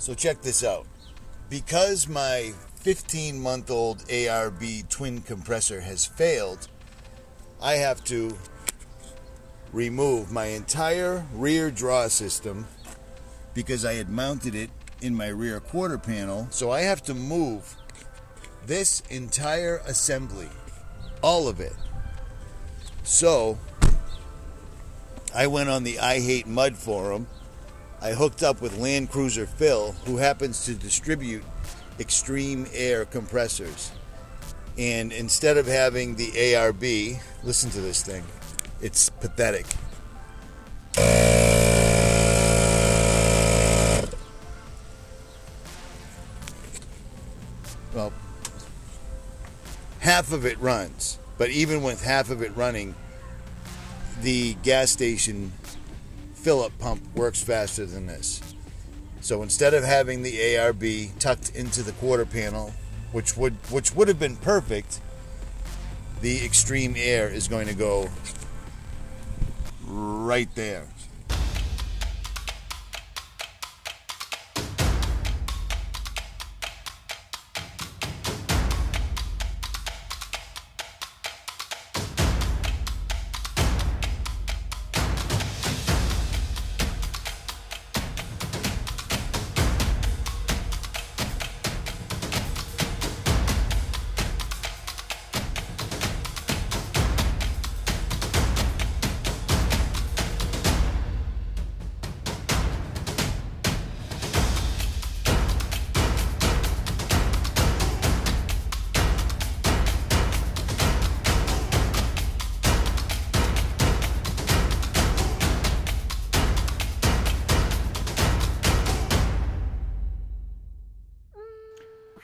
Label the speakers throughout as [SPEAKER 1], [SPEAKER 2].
[SPEAKER 1] So check this out. Because my 15-month-old ARB twin compressor has failed, I have to remove my entire rear draw system because I had mounted it in my rear quarter panel. So I have to move this entire assembly, all of it. So I went on the I Hate Mud forum. I hooked up with Land Cruiser Phil, who happens to distribute Xtreme air compressors. And instead of having the ARB, listen to this thing. It's pathetic. Well, half of it runs. But even with half of it running, the gas station fill-up pump works faster than this. So instead of having the ARB tucked into the quarter panel, which would have been perfect, the Xtreme air is going to go right there.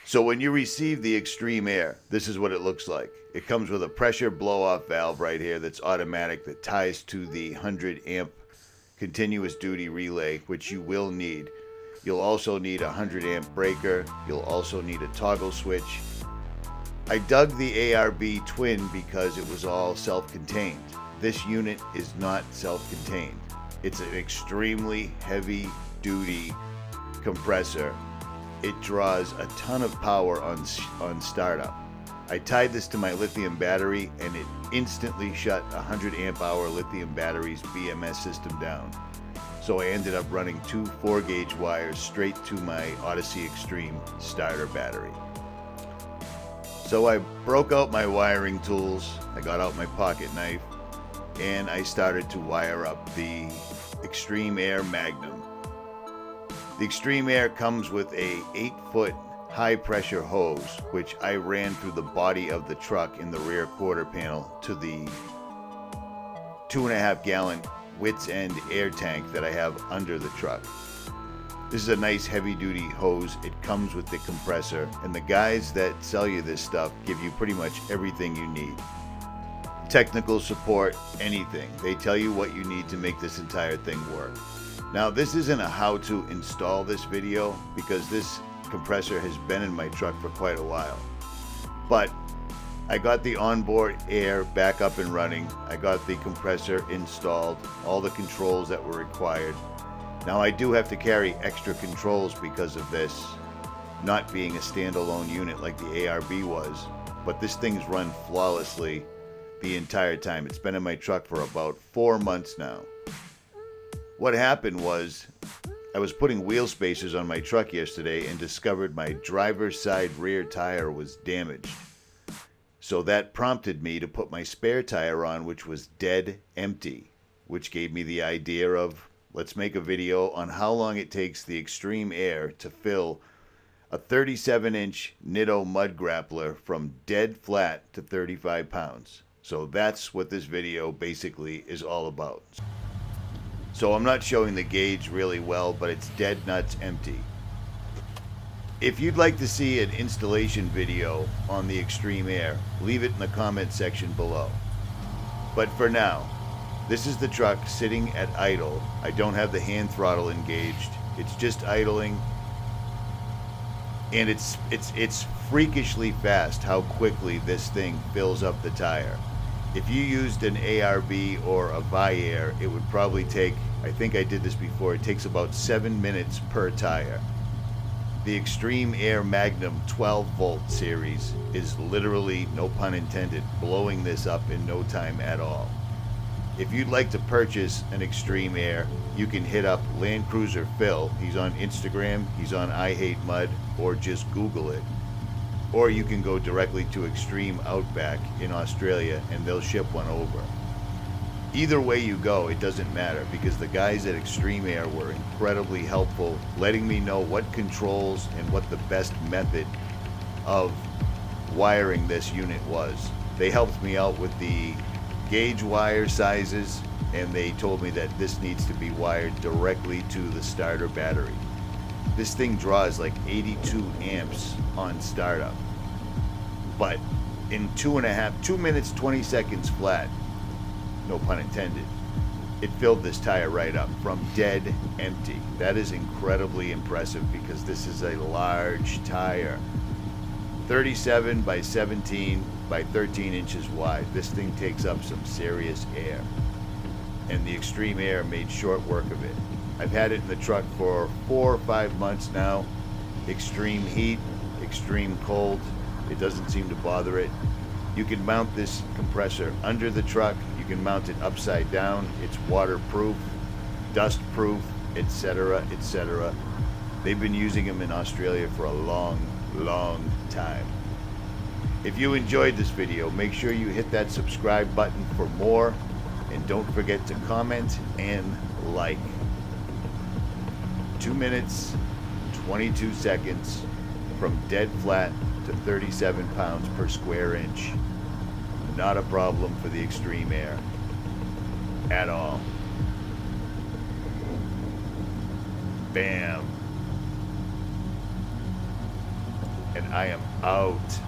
[SPEAKER 1] So when you receive the Xtreme air, this is what it looks like. It comes with a pressure blow-off valve right here that's automatic that ties to the 100 amp continuous duty relay, which you will need. You'll also need a 100 amp breaker. You'll also need a toggle switch. I dug the ARB twin because it was all self-contained. This unit is not self-contained. It's an extremely heavy duty compressor. It draws a ton of power on startup. I tied this to my lithium battery and it instantly shut a 100 amp hour lithium battery's BMS system down. So I ended up running two 4-gauge wires straight to my Odyssey Xtreme starter battery. So I broke out my wiring tools, I got out my pocket knife, and I started to wire up the Xtreme AIRE MAGNUM. The Xtreme air comes with a 8-foot high pressure hose, which I ran through the body of the truck in the rear quarter panel to the 2.5 gallon Wits End air tank that I have under the truck. This is a nice heavy duty hose. It comes with the compressor, and the guys that sell you this stuff give you pretty much everything you need. Technical support, anything. They tell you what you need to make this entire thing work. Now, this isn't a how to install this video because this compressor has been in my truck for quite a while. But I got the onboard air back up and running. I got the compressor installed, all the controls that were required. Now I do have to carry extra controls because of this not being a standalone unit like the ARB was, but this thing's run flawlessly the entire time. It's been in my truck for about 4 months now. What happened was I was putting wheel spacers on my truck yesterday and discovered my driver's side rear tire was damaged. So that prompted me to put my spare tire on, which was dead empty, which gave me the idea of let's make a video on how long it takes the Xtreme air to fill a 37-inch Nitto mud grappler from dead flat to 35 pounds. So that's what this video basically is all about. So I'm not showing the gauge really well, but it's dead nuts empty. If you'd like to see an installation video on the Xtreme air, leave it in the comment section below. But for now, this is the truck sitting at idle. I don't have the hand throttle engaged. It's just idling. And it's freakishly fast how quickly this thing fills up the tire. If you used an ARB or a AIRE, it would probably take, I think I did this before, it takes about 7 minutes per tire. The Xtreme AIRE MAGNUM 12 volt series is literally, no pun intended, blowing this up in no time at all. If you'd like to purchase an Xtreme AIRE, you can hit up Land Cruiser Phil. He's on Instagram, he's on I Hate Mud, or just Google it. Or you can go directly to Xtreme Outback in Australia and they'll ship one over. Either way you go, it doesn't matter, because the guys at Xtreme AIRE were incredibly helpful, letting me know what controls and what the best method of wiring this unit was. They helped me out with the gauge wire sizes, and they told me that this needs to be wired directly to the starter battery. This thing draws like 82 amps on startup, but in 2 minutes 20 seconds flat, no pun intended, it filled this tire right up from dead empty. That is incredibly impressive because this is a large tire. 37 by 17 by 13 inches wide. This thing takes up some serious air, and the Xtreme AIRE made short work of it. I've had it in the truck for 4 or 5 months now. Extreme heat, extreme cold, it doesn't seem to bother it. You can mount this compressor under the truck, you can mount it upside down, it's waterproof, dustproof, etc., etc. They've been using them in Australia for a long time. If you enjoyed this video, make sure you hit that subscribe button for more, and don't forget to comment and like. 2 minutes 22 seconds from dead flat to 37 pounds per square inch. Not a problem for the Xtreme AIRE at all. Bam. And I am out.